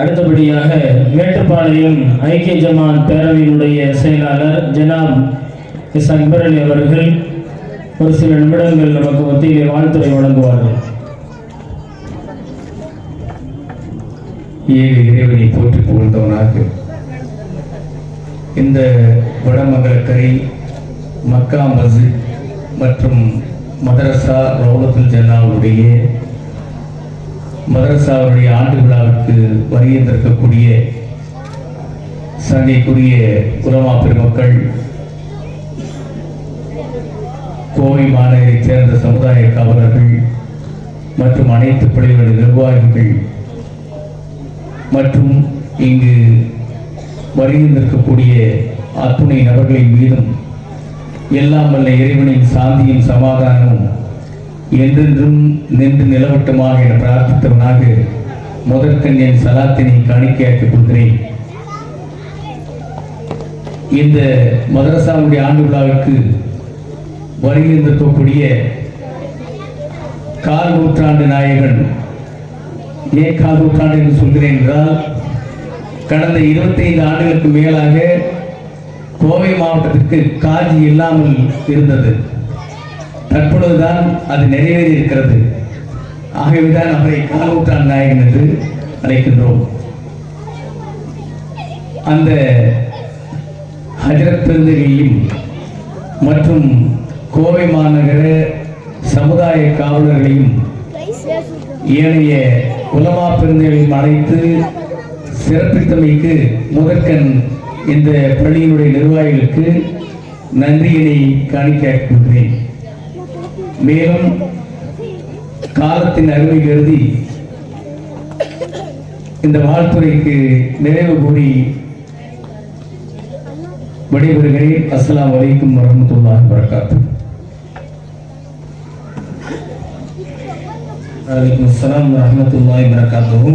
அடுத்தபடியாக மேட்டுப்பாளையம் ஐக்கிய ஜமாத் பேரவையினுடைய செயலாளர் ஜனாப் எஸ் அக்பர் அலி அவர்கள் ஒரு சில நிமிடங்கள் நமக்கு மத்தியிலே வாழ்த்துறை வழங்குவார்கள். ஏக இறைவனை போற்றி புகழ்ந்தவனாக இந்த வடமங்கலக்கரை மக்கா மஸ்ஜித் மற்றும் மதரசா ரவுலத்துல் ஜன்னாவுடைய மதரசாவுடைய ஆண்டு விழாவிற்கு வருகின்றிருக்கக்கூடிய சங்கைக்குரிய உலமா பெருமக்கள், கோவை மாநகரைச் சேர்ந்த சமுதாய காவலர்கள் மற்றும் அனைத்து பள்ளிகளின் நிர்வாகிகள் மற்றும் இங்கு வருகின்றிருக்கக்கூடிய அத்துணை நபர்களின் மீதும் எல்லாம் வல்ல இறைவனின் சாந்தியும் சமாதானமும் என்றென்றும் நின்று நிலவட்டுமாக என பிரார்த்தித்தவனாக முதற்கண் என் சலாத்தினை காணிக்கையாக்கிக் கொள்கிறேன். இந்த மதரசாவுடைய ஆண்டு விழாவிற்கு வருகின்றிருக்கக்கூடிய கால் நூற்றாண்டு நாயகன், ஏன் கால் நூற்றாண்டு என்று சொல்கிறேன் என்றால், கடந்த 25 ஆண்டுகளுக்கு மேலாக கோவை மாவட்டத்திற்கு காஜி இல்லாமல் இருந்தது. தற்பொழுதுதான் அது நிறைவேறி இருக்கிறது. ஆகவேதான் அவரை கால் நூற்றாண்டு நாயகன் என்று அழைக்கின்றோம். அந்த ஹஜ்ரத் பெருந்தகையும் மற்றும் கோவை மாநகர சமுதாய காவலர்களையும் ஏனைய உலமா பெருந்தகையும் அழைத்து சிறப்பித்தமைக்கு முதற்கண் இந்த பள்ளியினுடைய நிர்வாகிகளுக்கு நன்றியினை காணிக்கையாக்கிக் கொள்கிறேன். மேலும் காலத்தின் அருமை கருதி இந்த வாழ்த்துறைக்கு நிறைவு கூடி விடைபெறுகிறேன். அஸ்ஸலாமு அலைக்கும் வரஹ்மத்துல்லாஹி வபரகாத்துஹு. வலைக்கும் அஸ்ஸலாம் வரஹ்மத்துல்லாஹி வபரகாத்துஹு.